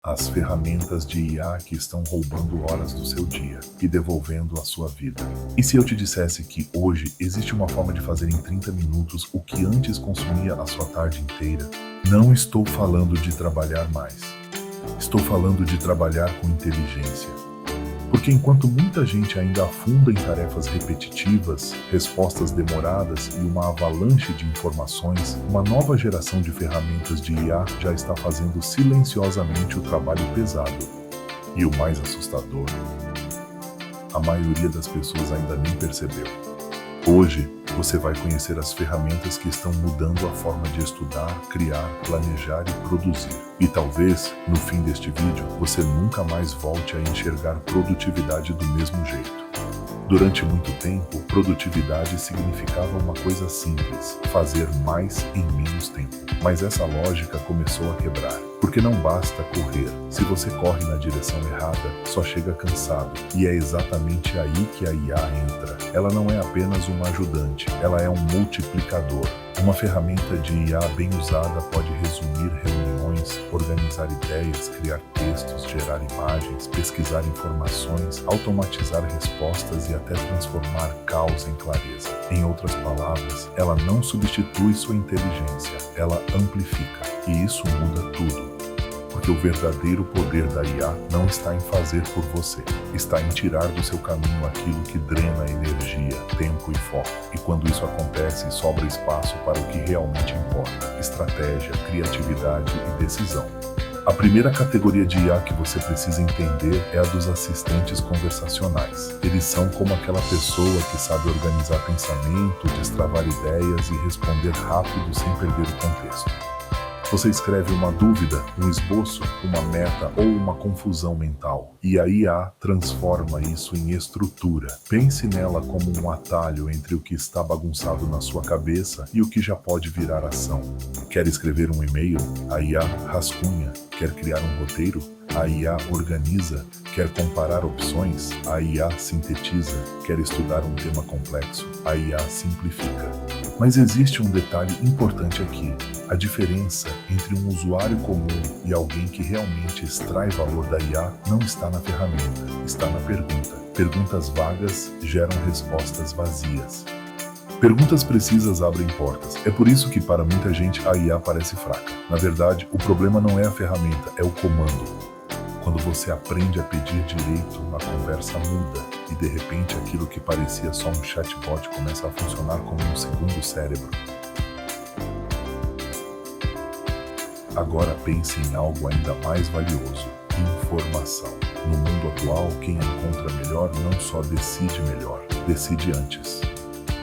As ferramentas de IA que estão roubando horas do seu dia e devolvendo a sua vida. E se eu te dissesse que hoje existe uma forma de fazer em 30 minutos o que antes consumia a sua tarde inteira? Não estou falando de trabalhar mais. Estou falando de trabalhar com inteligência. Porque enquanto muita gente ainda afunda em tarefas repetitivas, respostas demoradas e uma avalanche de informações, uma nova geração de ferramentas de IA já está fazendo silenciosamente o trabalho pesado. E o mais assustador, a maioria das pessoas ainda nem percebeu. Hoje, você vai conhecer as ferramentas que estão mudando a forma de estudar, criar, planejar e produzir. E talvez, no fim deste vídeo, você nunca mais volte a enxergar produtividade do mesmo jeito. Durante muito tempo, produtividade significava uma coisa simples: fazer mais em menos tempo. Mas essa lógica começou a quebrar. Porque não basta correr. Se você corre na direção errada, só chega cansado. E é exatamente aí que a IA entra. Ela não é apenas uma ajudante, ela é um multiplicador. Uma ferramenta de IA bem usada pode resumir reuniões, organizar ideias, criar textos, gerar imagens, pesquisar informações, automatizar respostas e até transformar caos em clareza. Em outras palavras, ela não substitui sua inteligência, ela amplifica. E isso muda tudo. Porque o verdadeiro poder da IA não está em fazer por você, está em tirar do seu caminho aquilo que drena energia, tempo e foco. E quando isso acontece, sobra espaço para o que realmente importa: estratégia, criatividade e decisão. A primeira categoria de IA que você precisa entender é a dos assistentes conversacionais. Eles são como aquela pessoa que sabe organizar pensamento, destravar ideias e responder rápido sem perder o contexto. Você escreve uma dúvida, um esboço, uma meta ou uma confusão mental, e a IA transforma isso em estrutura. Pense nela como um atalho entre o que está bagunçado na sua cabeça e o que já pode virar ação. Quer escrever um e-mail? A IA rascunha. Quer criar um roteiro? A IA organiza. Quer comparar opções? A IA sintetiza. Quer estudar um tema complexo? A IA simplifica. Mas existe um detalhe importante aqui. A diferença entre um usuário comum e alguém que realmente extrai valor da IA não está na ferramenta, está na pergunta. Perguntas vagas geram respostas vazias. Perguntas precisas abrem portas. É por isso que para muita gente a IA parece fraca. Na verdade, o problema não é a ferramenta, é o comando. Quando você aprende a pedir direito, a conversa muda e de repente aquilo que parecia só um chatbot começa a funcionar como um segundo cérebro. Agora pense em algo ainda mais valioso: informação. No mundo atual, quem encontra melhor não só decide melhor, decide antes.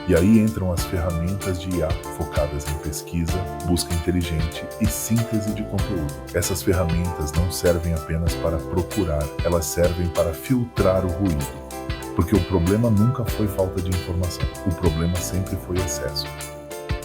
E aí entram as ferramentas de IA, focadas em pesquisa, busca inteligente e síntese de conteúdo. Essas ferramentas não servem apenas para procurar, elas servem para filtrar o ruído. Porque o problema nunca foi falta de informação, o problema sempre foi excesso.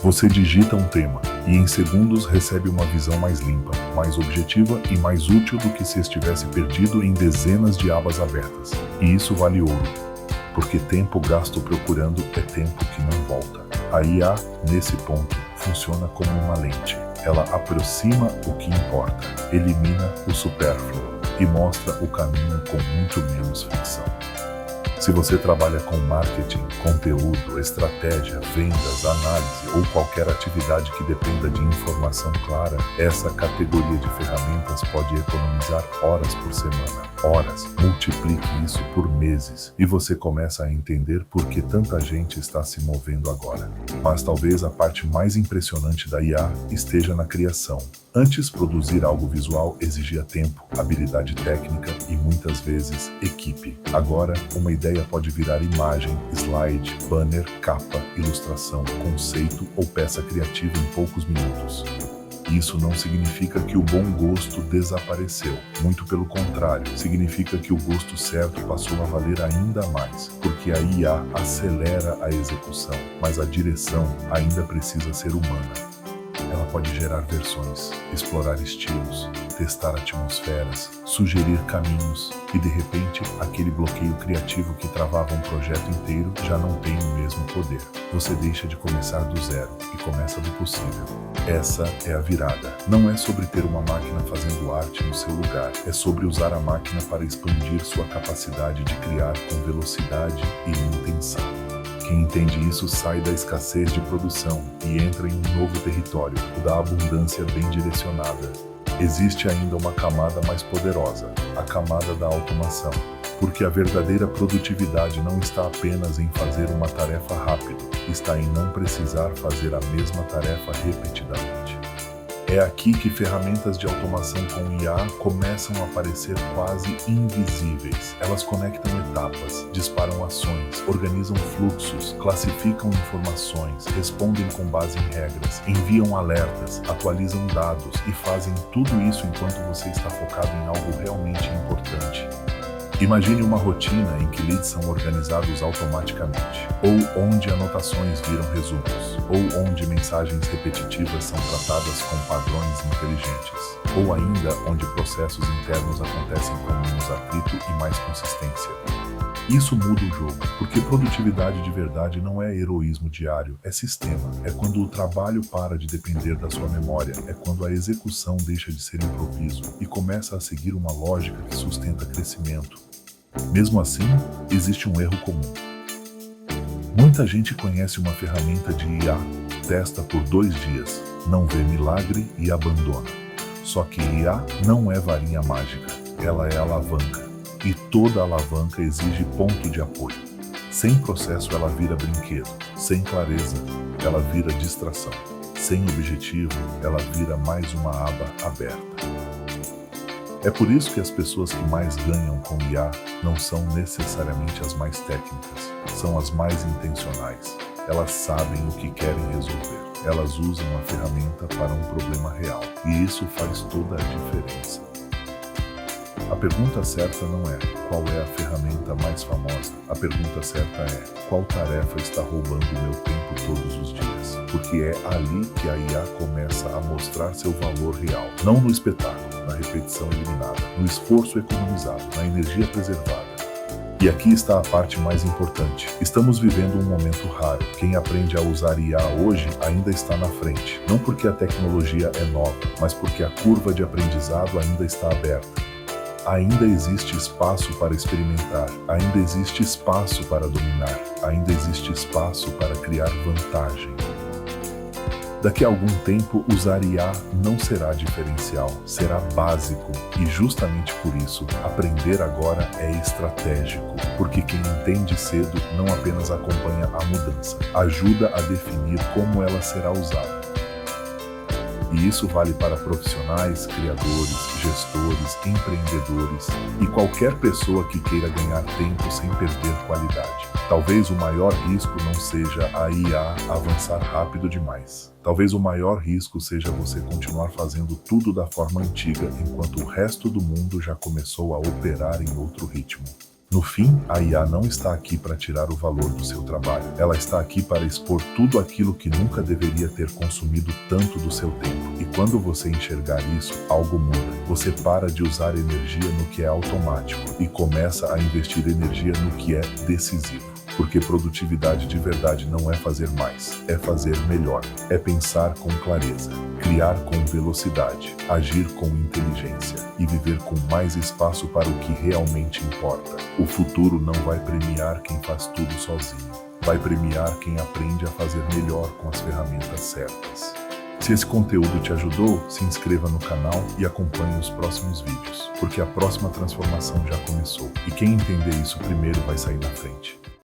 Você digita um tema e em segundos recebe uma visão mais limpa, mais objetiva e mais útil do que se estivesse perdido em dezenas de abas abertas. E isso vale ouro. Porque tempo gasto procurando é tempo que não volta. A IA, nesse ponto, funciona como uma lente. Ela aproxima o que importa, elimina o supérfluo e mostra o caminho com muito menos fricção. Se você trabalha com marketing, conteúdo, estratégia, vendas, análise ou qualquer atividade que dependa de informação clara, essa categoria de ferramentas pode economizar horas por semana. Horas. Multiplique isso por meses e você começa a entender por que tanta gente está se movendo agora. Mas talvez a parte mais impressionante da IA esteja na criação. Antes, produzir algo visual exigia tempo, habilidade técnica e muitas vezes equipe. Agora, uma ideia pode virar imagem, slide, banner, capa, ilustração, conceito ou peça criativa em poucos minutos. Isso não significa que o bom gosto desapareceu. Muito pelo contrário, significa que o gosto certo passou a valer ainda mais, porque a IA acelera a execução, mas a direção ainda precisa ser humana. Ela pode gerar versões, explorar estilos, testar atmosferas, sugerir caminhos e, de repente, aquele bloqueio criativo que travava um projeto inteiro já não tem o mesmo poder. Você deixa de começar do zero e começa do possível. Essa é a virada. Não é sobre ter uma máquina fazendo arte no seu lugar, é sobre usar a máquina para expandir sua capacidade de criar com velocidade e intenção. Quem entende isso sai da escassez de produção e entra em um novo território, o da abundância bem direcionada. Existe ainda uma camada mais poderosa, a camada da automação, porque a verdadeira produtividade não está apenas em fazer uma tarefa rápido, está em não precisar fazer a mesma tarefa repetidamente. É aqui que ferramentas de automação com IA começam a parecer quase invisíveis. Elas conectam etapas, disparam ações, organizam fluxos, classificam informações, respondem com base em regras, enviam alertas, atualizam dados e fazem tudo isso enquanto você está focado em algo realmente importante. Imagine uma rotina em que leads são organizados automaticamente, ou onde anotações viram resumos, ou onde mensagens repetitivas são tratadas com padrões inteligentes, ou ainda onde processos internos acontecem com menos atrito e mais consistência. Isso muda o jogo, porque produtividade de verdade não é heroísmo diário, é sistema. É quando o trabalho para de depender da sua memória, é quando a execução deixa de ser improviso e começa a seguir uma lógica que sustenta crescimento. Mesmo assim, existe um erro comum. Muita gente conhece uma ferramenta de IA, testa por 2 dias, não vê milagre e abandona. Só que IA não é varinha mágica, ela é alavanca. E toda alavanca exige ponto de apoio. Sem processo ela vira brinquedo, sem clareza ela vira distração, sem objetivo ela vira mais uma aba aberta. É por isso que as pessoas que mais ganham com IA não são necessariamente as mais técnicas, são as mais intencionais. Elas sabem o que querem resolver, elas usam a ferramenta para um problema real, e isso faz toda a diferença. A pergunta certa não é qual é a ferramenta mais famosa, a pergunta certa é qual tarefa está roubando o meu tempo todos os dias, porque é ali que a IA começa a mostrar seu valor real, não no espetáculo, na repetição eliminada, no esforço economizado, na energia preservada. E aqui está a parte mais importante. Estamos vivendo um momento raro. Quem aprende a usar IA hoje ainda está na frente, não porque a tecnologia é nova, mas porque a curva de aprendizado ainda está aberta. Ainda existe espaço para experimentar, ainda existe espaço para dominar, ainda existe espaço para criar vantagem. Daqui a algum tempo, usar IA não será diferencial, será básico. E justamente por isso, aprender agora é estratégico, porque quem entende cedo não apenas acompanha a mudança, ajuda a definir como ela será usada. E isso vale para profissionais, criadores, gestores, empreendedores e qualquer pessoa que queira ganhar tempo sem perder qualidade. Talvez o maior risco não seja a IA avançar rápido demais. Talvez o maior risco seja você continuar fazendo tudo da forma antiga enquanto o resto do mundo já começou a operar em outro ritmo. No fim, a IA não está aqui para tirar o valor do seu trabalho. Ela está aqui para expor tudo aquilo que nunca deveria ter consumido tanto do seu tempo. E quando você enxergar isso, algo muda. Você para de usar energia no que é automático e começa a investir energia no que é decisivo. Porque produtividade de verdade não é fazer mais, é fazer melhor, é pensar com clareza, criar com velocidade, agir com inteligência e viver com mais espaço para o que realmente importa. O futuro não vai premiar quem faz tudo sozinho, vai premiar quem aprende a fazer melhor com as ferramentas certas. Se esse conteúdo te ajudou, se inscreva no canal e acompanhe os próximos vídeos, porque a próxima transformação já começou e quem entender isso primeiro vai sair na frente.